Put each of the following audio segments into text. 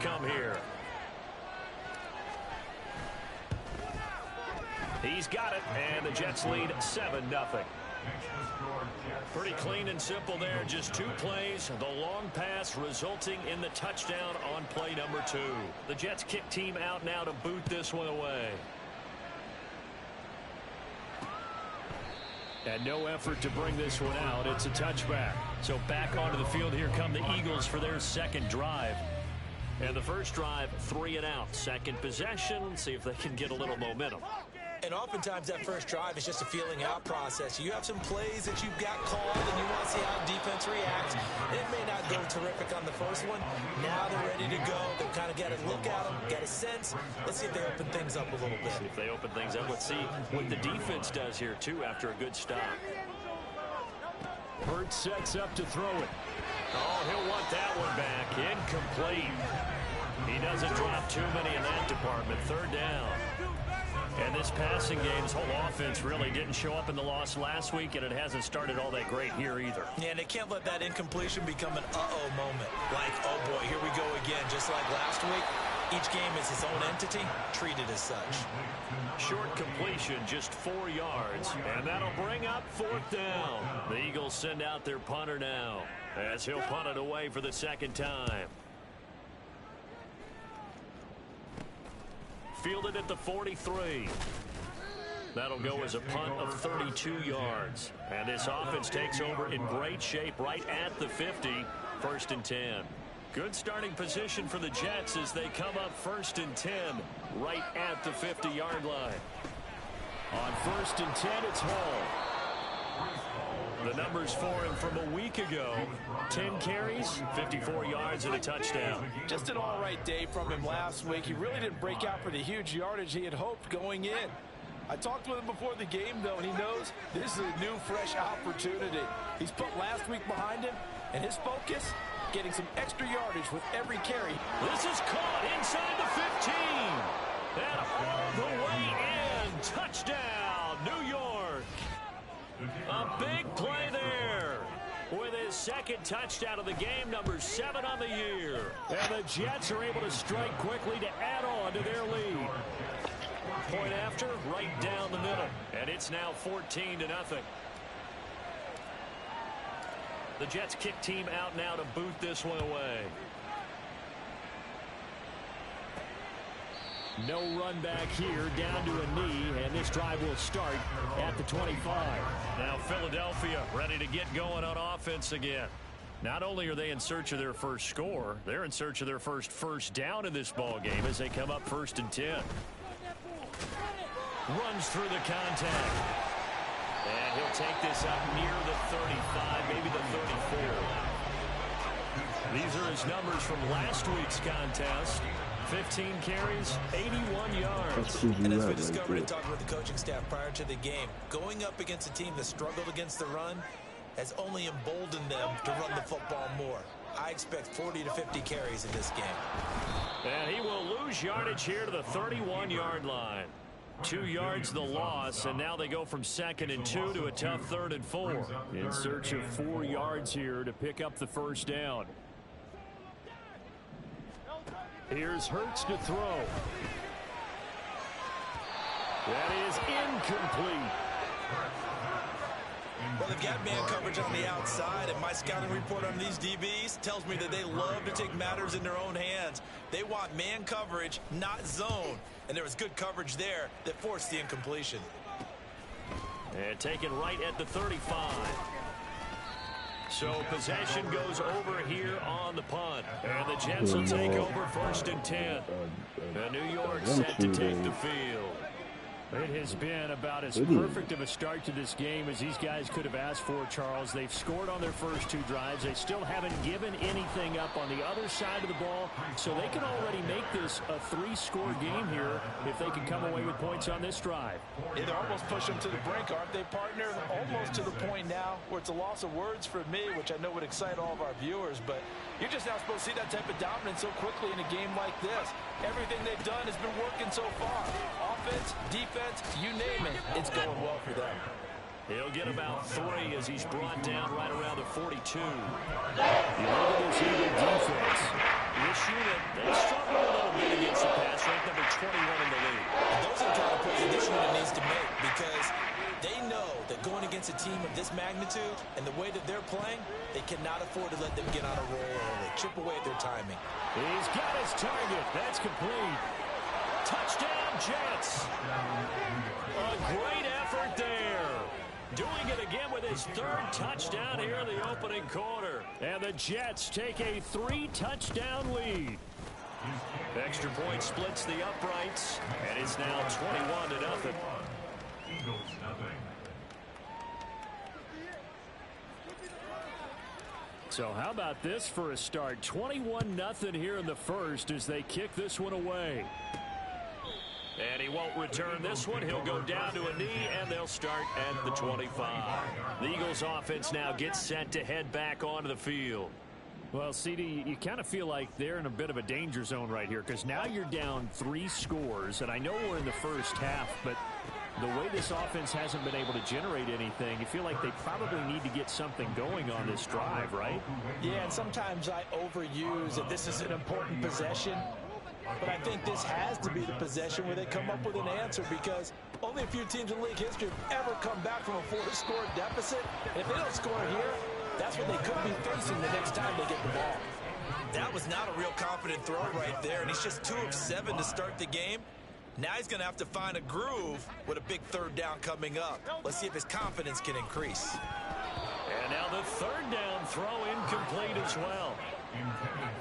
come here. He's got it, and the Jets lead 7-0. Pretty clean and simple there. Just 2 plays. The long pass resulting in the touchdown on play number 2. The Jets kick team out now to boot this one away. And no effort to bring this one out. It's a touchback. So back onto the field here come the Eagles for their second drive. And the first drive, 3 and out. Second possession. See if they can get a little momentum. And oftentimes that first drive is just a feeling out process. You have some plays that you've got called and you want to see how defense reacts. It may not go terrific on the first one. Now they're ready to go. They've kind of got to look at them, get a sense. Let's see if they open things up a little bit. See if they open things up. Let's see what the defense does here, too, after a good stop. Hurts sets up to throw it. Oh, he'll want that one back. Incomplete. He doesn't drop too many in that department. Third down. And this passing game, this whole offense really didn't show up in the loss last week, and it hasn't started all that great here either. Yeah, and they can't let that incompletion become an uh-oh moment. Like, oh boy, here we go again. Just like last week, each game is its own entity, treated as such. Short completion, just 4 yards, and that'll bring up 4th down. The Eagles send out their punter now, as he'll punt it away for the second time. Fielded at the 43. That'll go as a punt of 32 yards. And this offense takes over in great shape right at the 50. 1st and 10. Good starting position for the Jets as they come up 1st and 10 right at the 50-yard line. On 1st and 10, it's Hall. The numbers for him from a week ago: 10 carries, 54 yards, and a touchdown. Just an all-right day from him last week. He really didn't break out for the huge yardage he had hoped going in. I talked with him before the game, though, and he knows this is a new, fresh opportunity. He's put last week behind him, and his focus, getting some extra yardage with every carry. This is caught inside the 15. And all the way in. Touchdown, New York. A big play there with his second touchdown of the game, number 7 on the year. And the Jets are able to strike quickly to add on to their lead. Point after, right down the middle. And it's now 14-0. The Jets kick team out now to boot this one away. No run back here, down to a knee, and this drive will start at the 25. Now Philadelphia ready to get going on offense again. Not only are they in search of their first score, they're in search of their first down in this ball game as they come up 1st and 10. Runs through the contact. And he'll take this up near the 35, maybe the 34. These are his numbers from last week's contest. 15 carries, 81 yards. And as we discovered in talking with the coaching staff prior to the game, going up against a team that struggled against the run has only emboldened them to run the football more. I expect 40 to 50 carries in this game. And he will lose yardage here to the 31-yard line. 2 yards the loss, and now they go from 2nd and 2 to a tough 3rd and 4. In search of 4 yards here to pick up the first down. Here's Hurts to throw. That is incomplete. Well, they've got man coverage on the outside, and my scouting report on these DBs tells me that they love to take matters in their own hands. They want man coverage, not zone. And there was good coverage there that forced the incompletion. And taken right at the 35. So possession goes over here on the punt. And the Jets will take over 1st and 10. And New York set to take the field. It has been about as perfect of a start to this game as these guys could have asked for, Charles. They've scored on their first 2 drives. They still haven't given anything up on the other side of the ball, so they can already make this a 3-score game here if they can come away with points on this drive. Yeah, they're almost pushing them to the brink, aren't they, partner? Almost to the point now where it's a loss of words for me, which I know would excite all of our viewers, but you're just not supposed to see that type of dominance so quickly in a game like this. Everything they've done has been working so far. Offense, defense, you name it, it's going well for them. He'll get about 3 as he's brought down right around the 42. You look at this Eagle defense. This unit, they struggle against a team of this magnitude and the way that they're playing, they cannot afford to let them get on a roll early. Chip away at their timing. He's got his target. That's complete. Touchdown, Jets. A great effort there. Doing it again with his third touchdown here in the opening quarter. And the Jets take a 3-touchdown lead. Extra point splits the uprights, and it's now 21-0. So how about this for a start? 21-0 here in the first as they kick this one away. And he won't return this one. He'll go down to a knee, and they'll start at the 25. The Eagles offense now gets set to head back onto the field. Well, CD, you kind of feel like they're in a bit of a danger zone right here because now you're down 3 scores, and I know we're in the first half, but the way this offense hasn't been able to generate anything, you feel like they probably need to get something going on this drive, right? Yeah, and sometimes I overuse that this is an important possession, but I think this has to be the possession where they come up with an answer because only a few teams in league history have ever come back from a 4-score deficit. And if they don't score here, that's what they could be facing the next time they get the ball. That was not a real confident throw right there, and he's just 2 of 7 to start the game. Now he's going to have to find a groove with a big third down coming up. Let's see if his confidence can increase. And now the third down throw incomplete as well.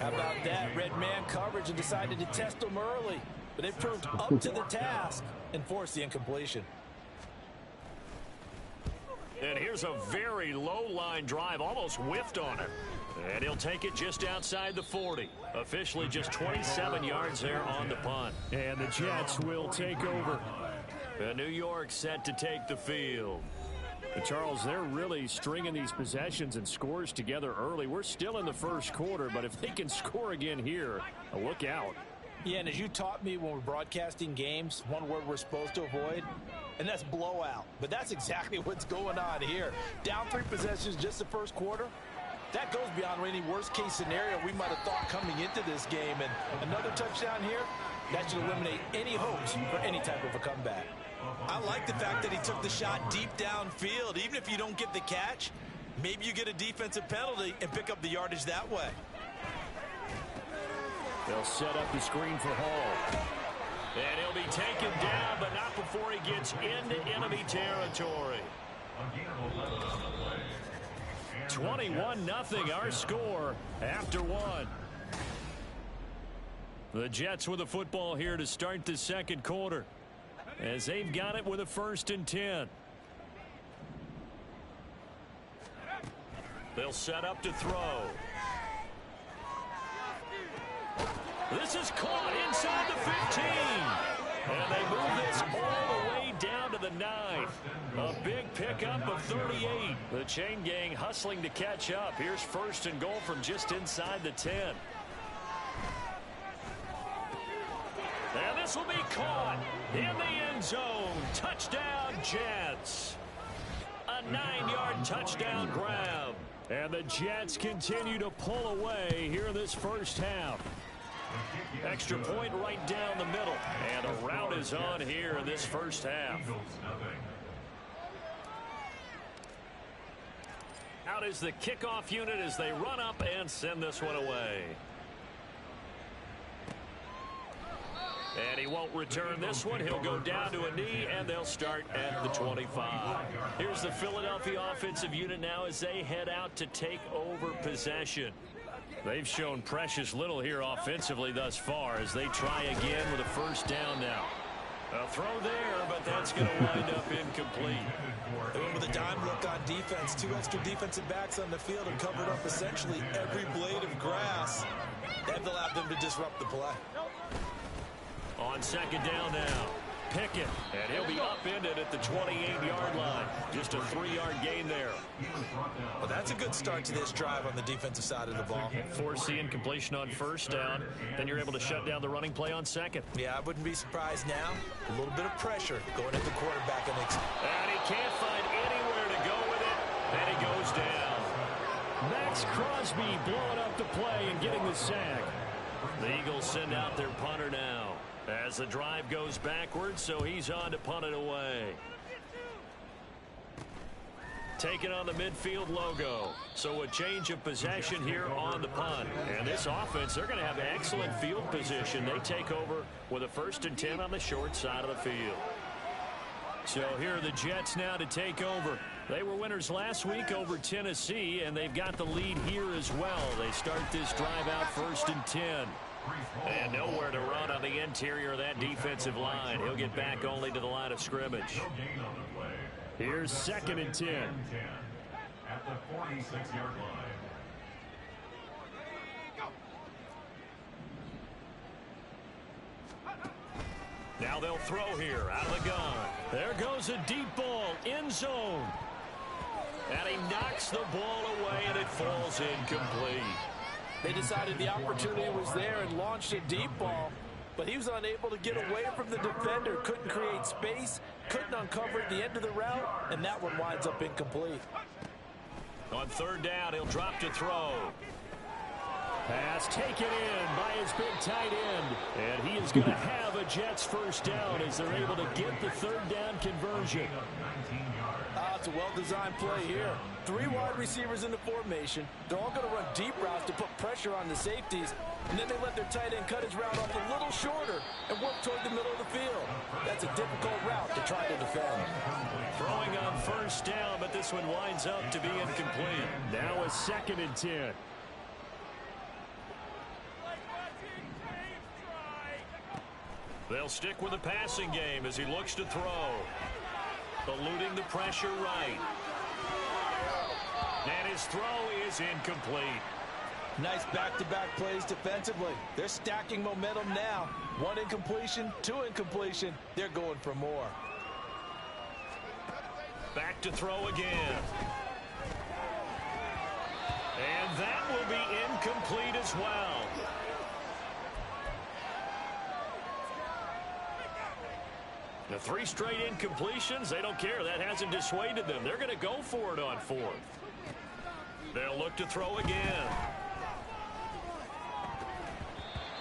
How about that? Red man coverage and decided to test them early. But they proved up to the task and forced the incompletion. And here's a very low-line drive, almost whiffed on it. And he'll take it just outside the 40. Officially just 27 yards there on the punt. And the Jets will take over. And New York set to take the field. But Charles, they're really stringing these possessions and scores together early. We're still in the first quarter, but if they can score again here, look out. Yeah, and as you taught me when we're broadcasting games, one word we're supposed to avoid, and that's blowout. But that's exactly what's going on here. Down 3 possessions just the first quarter. That goes beyond any worst-case scenario we might have thought coming into this game. And another touchdown here, that should eliminate any hopes for any type of a comeback. I like the fact that he took the shot deep downfield. Even if you don't get the catch, maybe you get a defensive penalty and pick up the yardage that way. They'll set up the screen for Hall. And he'll be taken down, but not before he gets into enemy territory. 21-0 our score after 1. The Jets with the football here to start the second quarter, as they've got it with a 1st and 10. They'll set up to throw. This is caught inside the 15. And they move this all the way down to the 9. A big pickup of 38. The chain gang hustling to catch up. Here's 1st and goal from just inside the 10. And this will be caught in the end zone. Touchdown, Jets. A 9-yard touchdown grab. And the Jets continue to pull away here in this first half. Extra point right down the middle. And a rout is on here in this first half. Out is the kickoff unit as they run up and send this one away. And he won't return this one. He'll go down to a knee, and they'll start at the 25. Here's the Philadelphia offensive unit now as they head out to take over possession. They've shown precious little here offensively thus far as they try again with a 1st down now. A throw there, but that's going to wind up incomplete. They went with a dime look on defense. 2 extra defensive backs on the field and covered up essentially every blade of grass. That allowed them to disrupt the play. On 2nd down now, Pickett, and he'll be upended at the 28-yard line. Just a 3-yard gain there. Well, that's a good start to this drive on the defensive side of the ball. Force the incompletion on 1st down. Then you're able to shut down the running play on 2nd. Yeah, I wouldn't be surprised now. A little bit of pressure going at the quarterback. And he can't find anywhere to go with it, and he goes down. Max Crosby blowing up the play and getting the sack. The Eagles send out their punter now as the drive goes backwards, so he's on to punt it away. taking on the midfield logo. So a change of possession here on the punt. And this offense, they're going to have excellent field position. They take over with a 1st and 10 on the short side of the field. So here are the Jets now to take over. They were winners last week over Tennessee, and they've got the lead here as well. They start this drive out 1st and 10. And nowhere to run on the interior of that defensive line. He'll get back only to the line of scrimmage. Here's 2nd and 10. At the 46-yard line. Now they'll throw here out of the gun. There goes a deep ball, end zone. And he knocks the ball away, and it falls incomplete. They decided the opportunity was there and launched a deep ball, but he was unable to get away from the defender, couldn't create space, couldn't uncover at the end of the route, and that one winds up incomplete. On 3rd down, he'll drop to throw. Pass taken in by his big tight end. And he is going to have a Jets 1st down as they're able to get the 3rd down conversion. It's a well-designed play here. 3 wide receivers in the formation. They're all going to run deep routes to put pressure on the safeties. And then they let their tight end cut his route off a little shorter and work toward the middle of the field. That's a difficult route to try to defend. Throwing on 1st down, but this one winds up to be incomplete. Now a 2nd and 10. They'll stick with the passing game as he looks to throw. Eluding the pressure right. And his throw is incomplete. Nice back-to-back plays defensively. They're stacking momentum now. 1 incompletion, 2 incompletion. They're going for more. Back to throw again. And that will be incomplete as well. The 3 straight incompletions, they don't care. That hasn't dissuaded them. They're going to go for it on 4th. They'll look to throw again.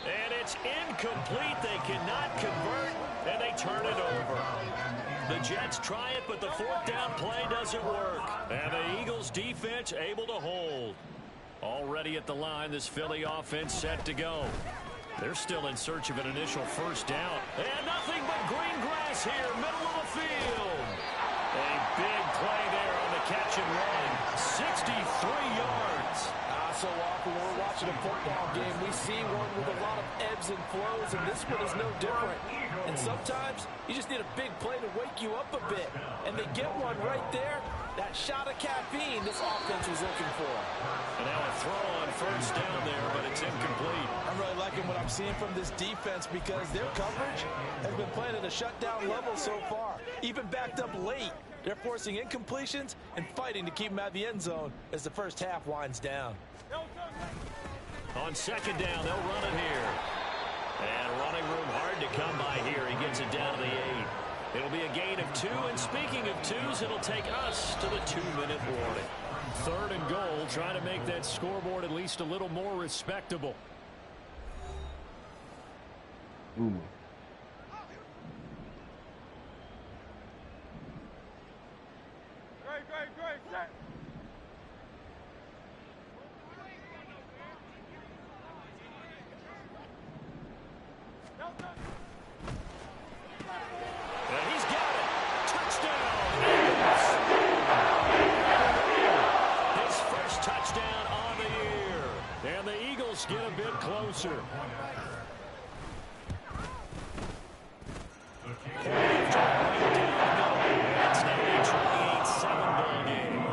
And it's incomplete. They cannot convert, and they turn it over. The Jets try it, but the 4th down play doesn't work. And the Eagles defense able to hold. Already at the line, this Philly offense set to go. They're still in search of an initial 1st down. And nothing but green grass here, middle of the field. A big play there on the catch and run. 63 yards. So often when we're watching a football game, we see one with a lot of ebbs and flows, and this one is no different. And sometimes you just need a big play to wake you up a bit. And they get one right there. That shot of caffeine this offense was looking for. And now a throw on 1st down there, but it's incomplete. I'm really liking what I'm seeing from this defense because their coverage has been playing at a shutdown level so far. Even backed up late, they're forcing incompletions and fighting to keep them out of the end zone as the 1st half winds down. On 2nd down, they'll run it here. And running room hard to come by here. He gets it down to the 8. It'll be a gain of 2, and speaking of 2s, it'll take us to the 2-minute warning. 3rd and goal, trying to make that scoreboard at least a little more respectable. Ooh. Great, set. And he's got it. Touchdown. His 1st touchdown on the year. And the Eagles get a bit closer. It's now a 28-7 ball game.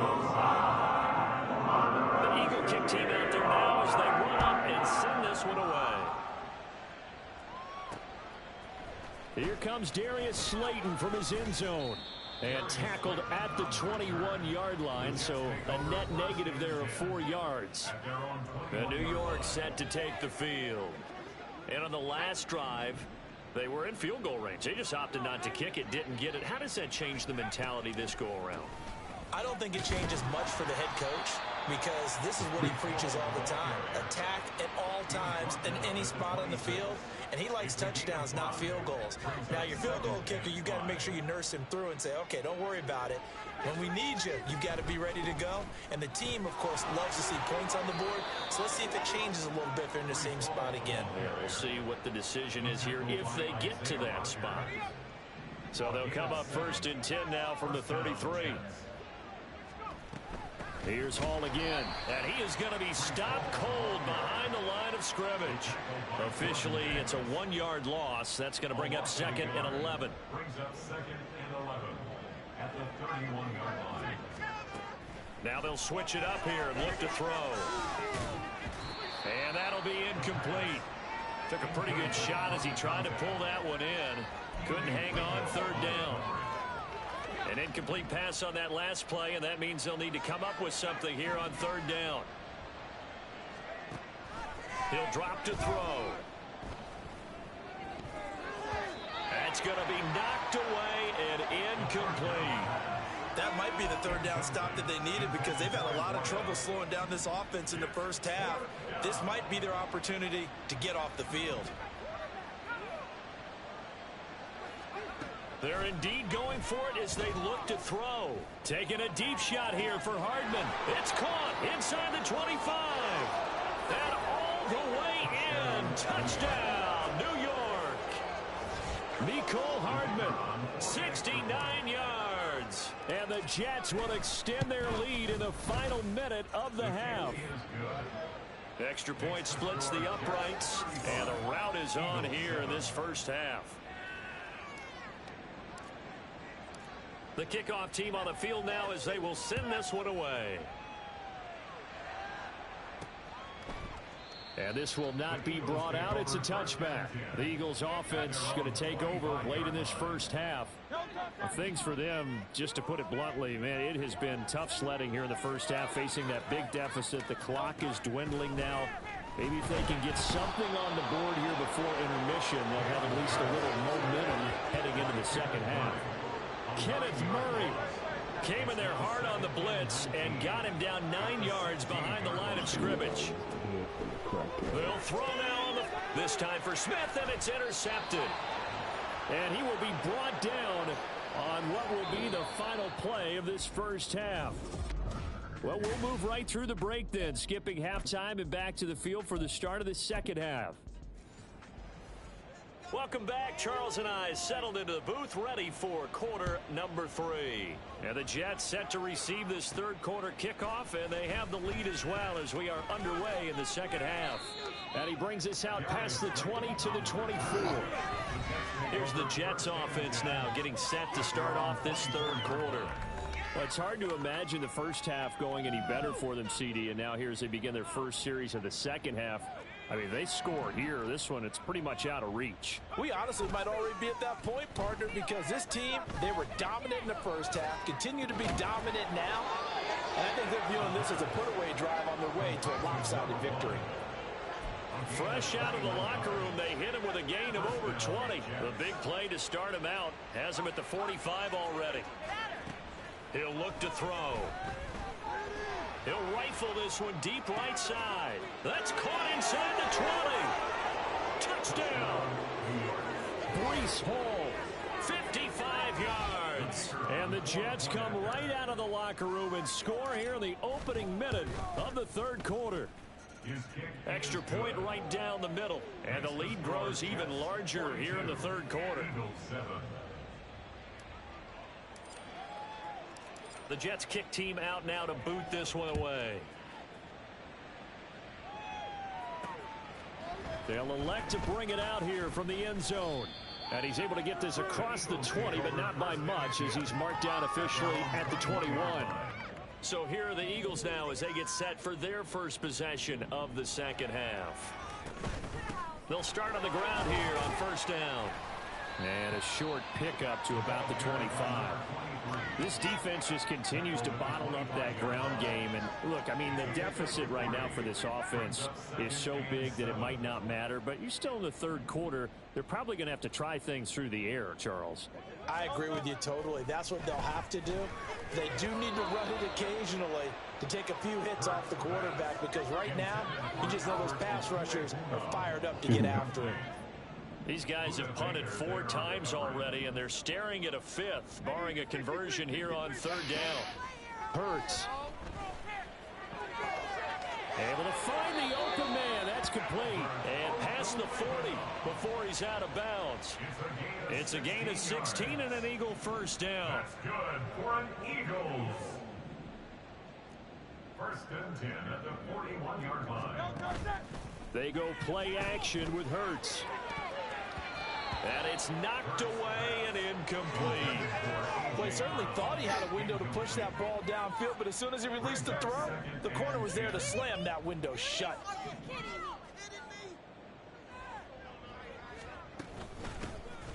The Eagle kick team out there now as they run up and send this one away. Here comes Darius Slayton from his end zone. And tackled at the 21-yard line, so a net negative there of 4 yards. The New York set to take the field. And on the last drive, they were in field goal range. They just opted not to kick it, didn't get it. How does that change the mentality this go-around? I don't think it changes much for the head coach because this is what he preaches all the time. Attack at all times in any spot on the field. and he likes touchdowns, not field goals. Now, your field goal kicker, you got to make sure you nurse him through and say, okay, don't worry about it. When we need you, you've got to be ready to go. And the team, of course, loves to see points on the board. So let's see if it changes a little bit if they're in the same spot again. Yeah, we'll see what the decision is here if they get to that spot. So they'll come up 1st and 10 now from the 33. Here's Hall again, and he is going to be stopped cold behind the line of scrimmage. Officially, it's a 1-yard loss. That's going to bring up 2nd and 11. Brings up 2nd and 11 at the 31-yard line. Now they'll switch it up here and look to throw. And that'll be incomplete. Took a pretty good shot as he tried to pull that one in. Couldn't hang on 3rd down. An incomplete pass on that last play, and that means they'll need to come up with something here on 3rd down. He'll drop to throw. That's going to be knocked away and incomplete. That might be the 3rd down stop that they needed because they've had a lot of trouble slowing down this offense in the first half. This might be their opportunity to get off the field. They're indeed going for it as they look to throw. Taking a deep shot here for Hardman. It's caught inside the 25. And all the way in. Touchdown, New York. Mecole Hardman, 69 yards. And the Jets will extend their lead in the final minute of the half. Extra point splits the uprights. And the route is on here in this first half. The kickoff team on the field now as they will send this one away. And this will not be brought out. It's a touchback. The Eagles offense going to take over late in this first half. Things for them, just to put it bluntly, man, it has been tough sledding here in the first half, facing that big deficit. The clock is dwindling now. Maybe if they can get something on the board here before intermission, they'll have at least a little momentum heading into the second half. Kenneth Murray came in there hard on the blitz and got him down 9 yards behind the line of scrimmage. They'll throw now, this time for Smith, and it's intercepted. And he will be brought down on what will be the final play of this first half. Well, we'll move right through the break then, skipping halftime and back to the field for the start of the second half. Welcome back. Charles and I settled into the booth, ready for quarter number 3. And the Jets set to receive this third quarter kickoff, and they have the lead as well as we are underway in the second half. And he brings us out past the 20 to the 24. Here's the Jets offense now getting set to start off this third quarter. Well, it's hard to imagine the first half going any better for them, CD, and now here as they begin their first series of the second half. I mean, they score here. This one, it's pretty much out of reach. We honestly might already be at that point, partner, because this team, they were dominant in the first half, continue to be dominant now, and I think they're viewing this as a put-away drive on their way to a lopsided victory. Fresh out of the locker room, they hit him with a gain of over 20. The big play to start him out has him at the 45 already. He'll look to throw. He'll rifle this one deep right side. That's caught inside the 20. Touchdown. Breece Hall, 55 yards. And the Jets come right out of the locker room and score here in the opening minute of the third quarter. Extra point right down the middle. And the lead grows even larger here in the third quarter. The Jets kick team out now to boot this one away. They'll elect to bring it out here from the end zone. And he's able to get this across the 20, but not by much as he's marked down officially at the 21. So here are the Eagles now as they get set for their first possession of the second half. They'll start on the ground here on first down. And a short pickup to about the 25. This defense just continues to bottle up that ground game. And look, I mean, the deficit right now for this offense is so big that it might not matter. But you're still in the third quarter. They're probably going to have to try things through the air, Charles. I agree with you totally. That's what they'll have to do. They do need to run it occasionally to take a few hits off the quarterback because right now, you just know those pass rushers are fired up to get after him. These guys have punted 4 times already, and they're staring at a 5th, barring a conversion here on 3rd down. Hurts. Able to find the open man. That's complete. And past the 40 before he's out of bounds. It's a gain of 16 and an Eagle first down. That's good for an Eagles. 1st and 10 at the 41-yard line. They go play action with Hurts. And it's knocked away and incomplete. Well, he certainly thought he had a window to push that ball downfield, but as soon as he released the throw, the corner was there to slam that window shut.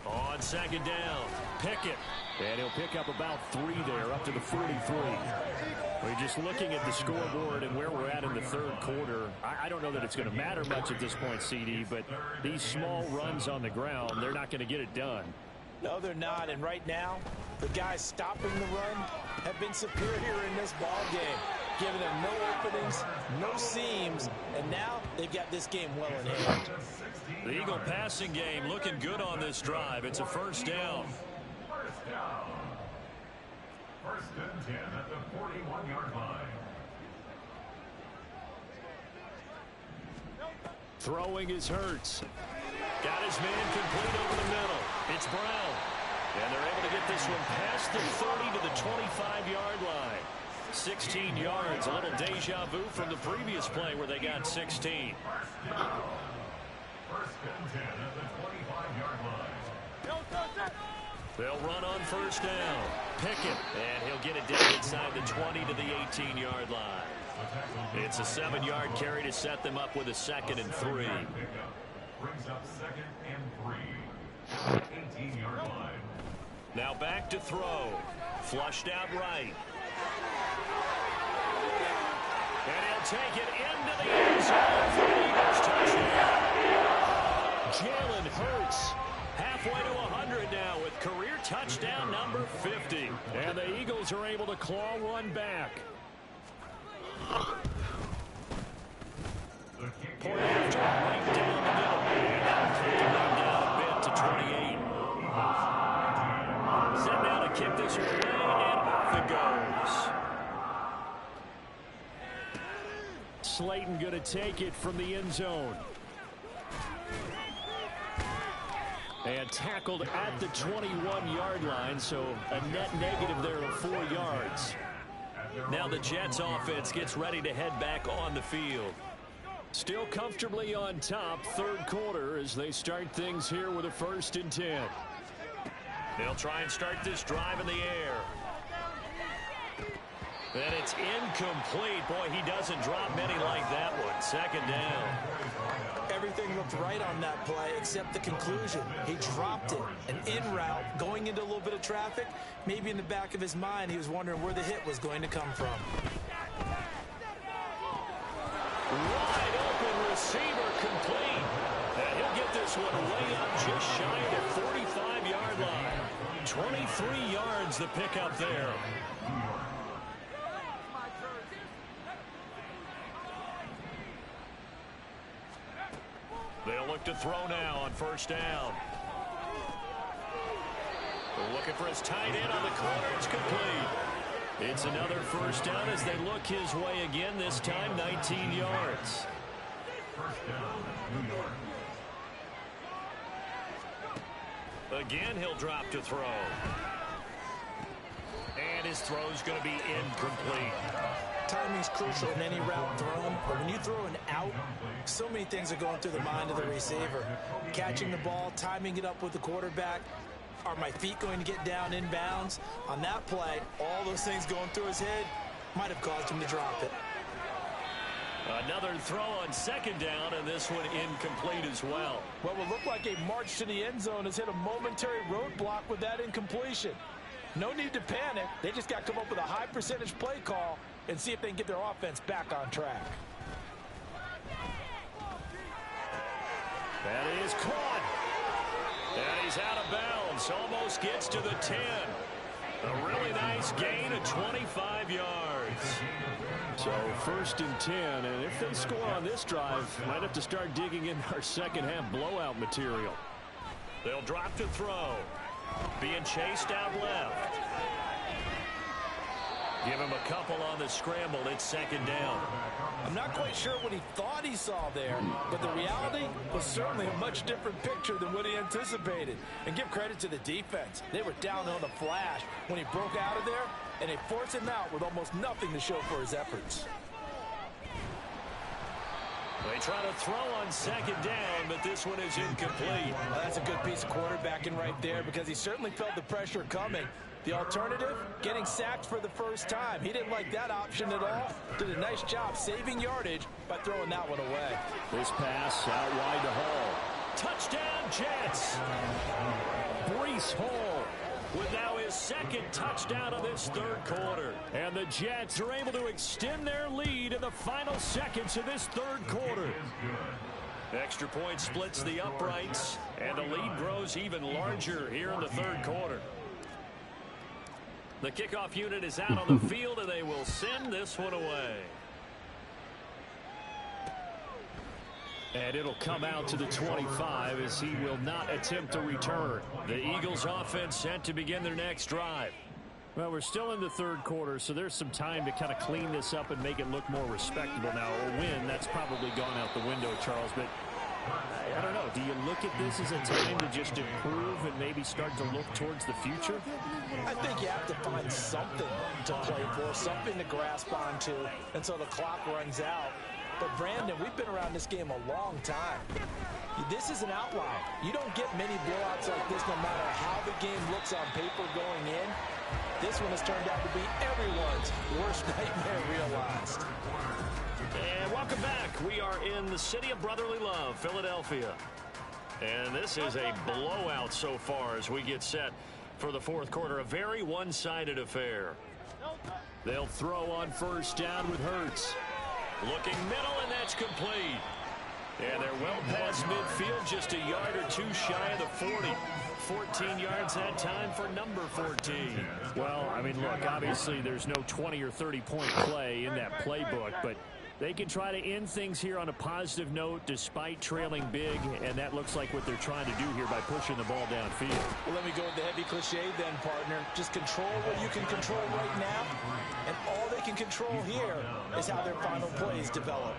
On 2nd down, Pickett. And he'll pick up about 3 there, up to the 43. We're just looking at the scoreboard and where we're at in the 3rd quarter. I don't know that it's going to matter much at this point, CD, but these small runs on the ground, they're not going to get it done. No, they're not. And right now, the guys stopping the run have been superior in this ball game, giving them no openings, no seams, and now they've got this game well in hand. The Eagle passing game looking good on this drive. It's a 1st down. 1st and 10 at the 41-yard line. Throwing is Hurts. Got his man complete over the middle. It's Brown. And they're able to get this one past the 30 to the 25-yard line. 16 yards. A little deja vu from the previous play where they got 16. 1st and 10 at the 25-yard line. They'll run on 1st down. Pickett. And he'll get it down inside the 20 to the 18-yard line. It's a 7-yard carry to set them up with a 2nd and 3. Brings up 2nd and 3. 18-yard line. Now back to throw. Flushed out right. And he'll take it into the end zone for the Eagles touchdown. Jalen Hurts halfway to 100 now with career touchdown number 50. And the Eagles are able to claw one back. Point after right down the middle. And that'll kick him down a bit to 28. Set now to kick this one away, and off it goes. Slayton going to take it from the end zone. And tackled at the 21-yard line, so a net negative there of 4 yards. Now the Jets offense gets ready to head back on the field. Still comfortably on top, 3rd quarter as they start things here with a 1st and 10. They'll try and start this drive in the air. And it's incomplete. Boy, he doesn't drop many like that one. 2nd down. Everything looked right on that play except the conclusion. He dropped it. An in route, going into a little bit of traffic. Maybe in the back of his mind, he was wondering where the hit was going to come from. Wide open receiver complete. And he'll get this one way up just shy of the 45-yard line. 23 yards the pickup there. They'll look to throw now on 1st down. Looking for his tight end on the corner. It's complete. It's another 1st down as they look his way again, this time 19 yards. 1st down, New York. Again, he'll drop to throw. And his throw's going to be incomplete. Timing's crucial in any route thrown, but when you throw an out, so many things are going through the mind of the receiver. Catching the ball, timing it up with the quarterback. Are my feet going to get down in bounds? On that play, all those things going through his head might have caused him to drop it. Another throw on 2nd down, and this one incomplete as well. What will look like a march to the end zone has hit a momentary roadblock with that incompletion. No need to panic. They just got to come up with a high percentage play call and see if they can get their offense back on track. That is caught. And he's out of bounds. Almost gets to the 10. A really nice gain of 25 yards. So 1st and 10. And if they score on this drive, might have to start digging in our second half blowout material. They'll drop to throw. Being chased out left. Give him a couple on the scramble. It's second down. I'm not quite sure what he thought he saw there, but the reality was certainly a much different picture than what he anticipated. And give credit to the defense. They were down on a flash when he broke out of there, and they forced him out with almost nothing to show for his efforts. They try to throw on second down, but this one is incomplete. Well, that's a good piece of quarterbacking right there because he certainly felt the pressure coming. The alternative, getting sacked for the first time. He didn't like that option at all. Did a nice job saving yardage by throwing that one away. This pass out wide to Hall. Touchdown, Jets. Breece Hall with now his second touchdown of this third quarter. And the Jets are able to extend their lead in the final seconds of this third quarter. Extra point splits the uprights, and the lead grows even larger here in the third quarter. The kickoff unit is out on the field, and they will send this one away. And it'll come out to the 25 as he will not attempt to return. The Eagles offense set to begin their next drive. Well, we're still in the third quarter, so there's some time to kind of clean this up and make it look more respectable. Now, a win, that's probably gone out the window, Charles, but I don't know. Do you look at this as a time to just improve and maybe start to look towards the future? I think you have to find something to play for, something to grasp onto until the clock runs out. But, Brandon, we've been around this game a long time. This is an outlier. You don't get many blowouts like this no matter how the game looks on paper going in. This one has turned out to be everyone's worst nightmare realized. And welcome back. We are in the city of brotherly love, Philadelphia. And this is a blowout so far as we get set for the fourth quarter. A very one-sided affair. They'll throw on first down with Hurts. Looking middle, and that's complete. And they're well past midfield, just a yard or two shy of the 40. 14 yards that time for number 14. Well, I mean, look, obviously there's no 20 or 30-point play in that playbook, but they can try to end things here on a positive note despite trailing big, and that looks like what they're trying to do here by pushing the ball downfield. Well, let me go with the heavy cliche then, partner. Just control what you can control right now, and all they can control here is how their final plays develop.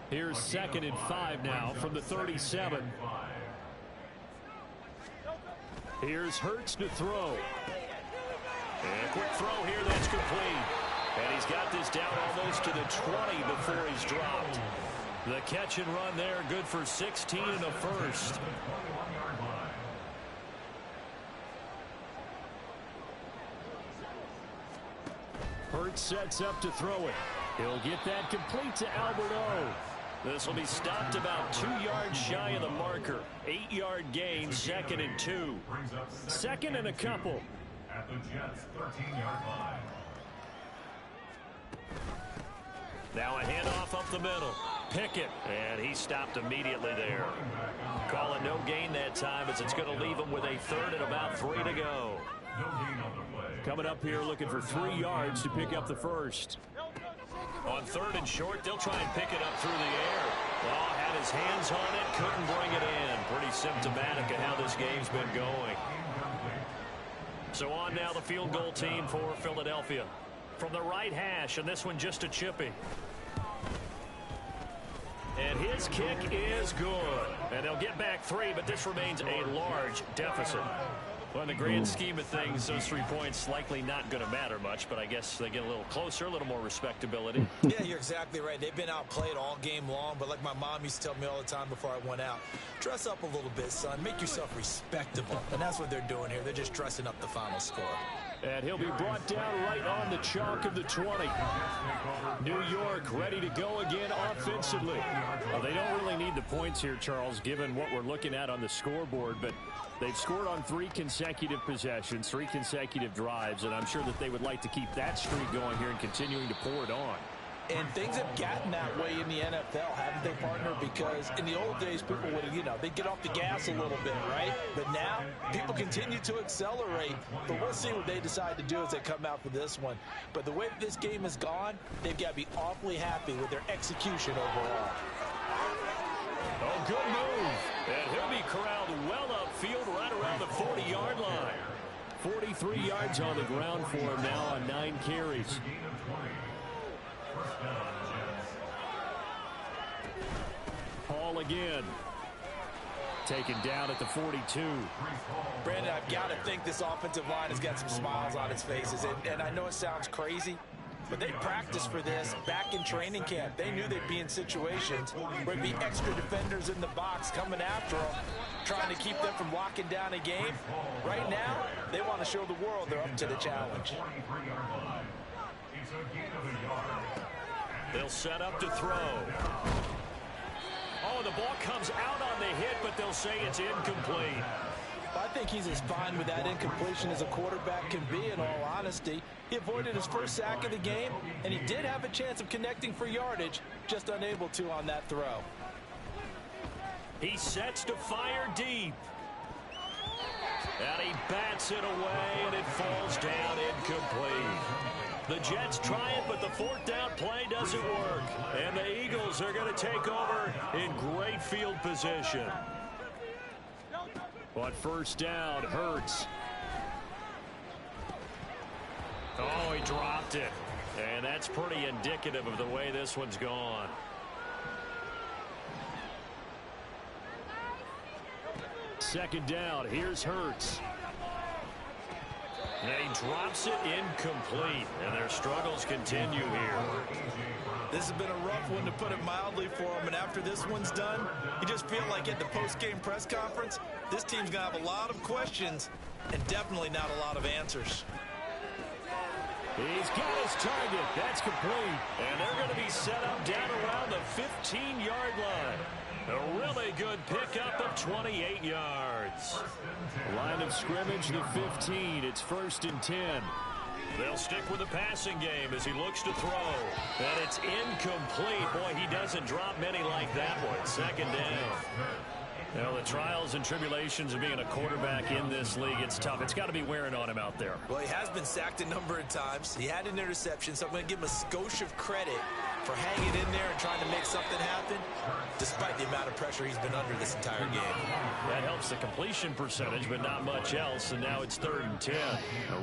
Here's 2nd and 5 now from the 37. Here's Hurts to throw. And a quick throw here, that's complete. And he's got this down almost to the 20 before he's dropped. The catch and run there, good for 16 and a first. Hurts sets up to throw it. He'll get that complete to Albert O. This will be stopped about 2 yards shy of the marker. 8-yard gain, 2nd and 2. 2nd and a couple. At the Jets' 13-yard line. Now a handoff up the middle. Pickett, and he stopped immediately there. Call it no gain that time as it's going to leave him with a 3rd and about 3 to go. No gain on the play. Coming up here looking for 3 yards to pick up the first. On 3rd and short, they'll try and pick it up through the air. Oh, had his hands on it, couldn't bring it in. Pretty symptomatic of how this game's been going. So on now the field goal team for Philadelphia. From the right hash, and this one just a chippy. And his kick is good. And they'll get back 3, but this remains a large deficit. Well, in the grand scheme of things, those 3 points likely not going to matter much, but I guess they get a little closer, a little more respectability. Yeah, you're exactly right. They've been outplayed all game long, but like my mom used to tell me all the time before I went out, dress up a little bit, son. Make yourself respectable. And that's what they're doing here. They're just dressing up the final score. And he'll be brought down right on the chalk of the 20. New York ready to go again offensively. Well, they don't really need the points here, Charles, given what we're looking at on the scoreboard, but they've scored on 3 consecutive possessions, 3 consecutive drives, and I'm sure that they would like to keep that streak going here and continuing to pour it on. And things have gotten that way in the NFL, haven't they, partner? Because in the old days, people would, they'd get off the gas a little bit, right? But now, people continue to accelerate. But we'll see what they decide to do as they come out for this one. But the way this game has gone, they've got to be awfully happy with their execution overall. Oh, good move. And he'll be corralled well upfield right around 40-yard line. 43 yards on the ground for him now on 9 carries. Paul again. Taken down at the 42. Brandon, I've got to think this offensive line has got some smiles on its faces. And I know it sounds crazy, but they practiced for this back in training camp. They knew they'd be in situations where there'd be extra defenders in the box coming after them, trying to keep them from locking down a game. Right now, they want to show the world they're up to the challenge. They'll set up to throw. Oh, the ball comes out on the hit, but they'll say it's incomplete. I think he's as fine with that incompletion as a quarterback can be, in all honesty. He avoided his first sack of the game, and he did have a chance of connecting for yardage, just unable to on that throw. He sets to fire deep. And he bats it away, and it falls down incomplete. The Jets try it, but the fourth down play doesn't work. And the Eagles are going to take over in great field position. On first down, Hurts. Oh, he dropped it. And that's pretty indicative of the way this one's gone. Second down, here's Hurts. And he drops it incomplete, and their struggles continue here. This has been a rough one, to put it mildly, for him, and after this one's done, you just feel like at the post-game press conference, this team's going to have a lot of questions and definitely not a lot of answers. He's got his target. That's complete. And they're going to be set up down around the 15-yard line. A really good pickup of 28 yards. Line of scrimmage, the 15. It's 1st and 10. They'll stick with the passing game as he looks to throw. And it's incomplete. Boy, he doesn't drop many like that one. Second down. Well, the trials and tribulations of being a quarterback in this league, it's tough. It's got to be wearing on him out there. Well, he has been sacked a number of times. He had an interception, so I'm going to give him a skosh of credit for hanging in there and trying to make something happen, despite the amount of pressure he's been under this entire game. That helps the completion percentage, but not much else, and now it's 3rd and 10.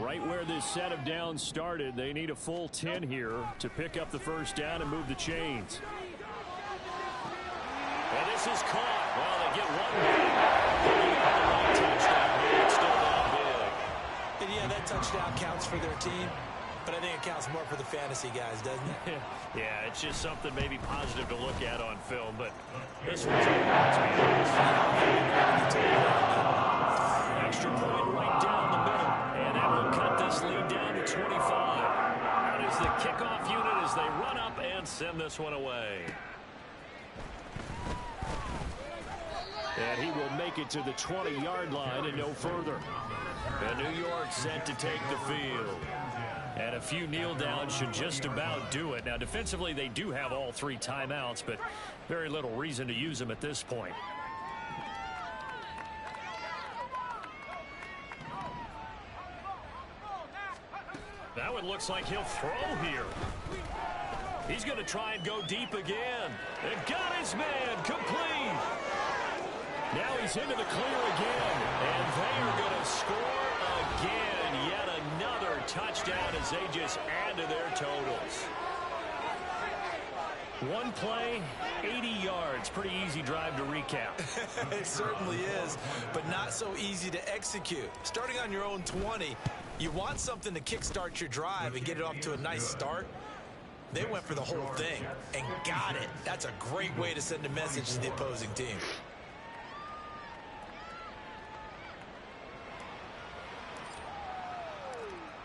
Right where this set of downs started, they need a full 10 here to pick up the first down and move the chains. And this is caught. Well, they get one big. Touchdown here. It's still down big. And yeah, that touchdown counts for their team, but I think it counts more for the fantasy guys, doesn't it? Yeah, it's just something maybe positive to look at on film, but this one's over. Extra point right down the middle, and that will cut this lead down to 25. Out is the kickoff unit as they run up and send this one away. And he will make it to the 20-yard line and no further. And New York set to take the field. And a few kneel downs should just about do it. Now, defensively, they do have all 3 timeouts, but very little reason to use them at this point. That one looks like he'll throw here. He's going to try and go deep again. And got his man complete. Now he's into the clear again, and they are going to score again. Yet another touchdown as they just add to their totals. One play, 80 yards. Pretty easy drive to recap. It certainly is, but not so easy to execute. Starting on your own 20, you want something to kickstart your drive and get it off to a nice start. They went for the whole thing and got it. That's a great way to send a message to the opposing team.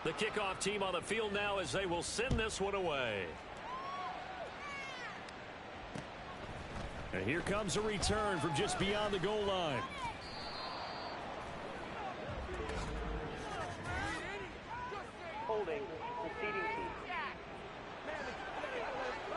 The kickoff team on the field now as they will send this one away. And here comes a return from just beyond the goal line. Holding, receiving team.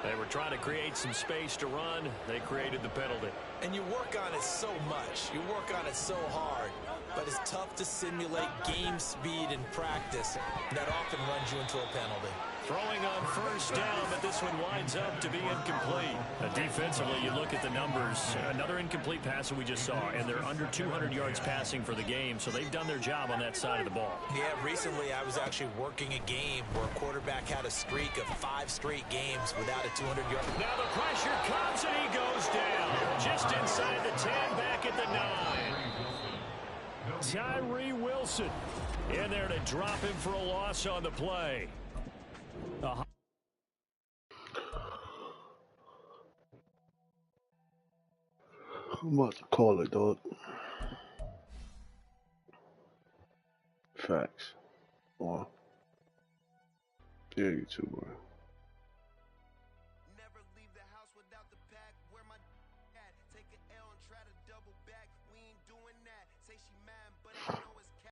They were trying to create some space to run. They created the penalty. And you work on it so much. You work on it so hard. but it's tough to simulate game speed in practice. That often runs you into a penalty. Throwing on first down, but this one winds up to be incomplete. Defensively, you look at the numbers. Another incomplete pass that we just saw, and they're under 200 yards passing for the game, so they've done their job on that side of the ball. Yeah, recently I was actually working a game where a quarterback had a streak of 5 straight games without a 200-yard. Now the pressure comes, and he goes down. Just inside the 10, back at the 9. Tyree Wilson in there to drop him for a loss on the play. I'm about to call it, dog. Facts. Well, yeah, you too, bro.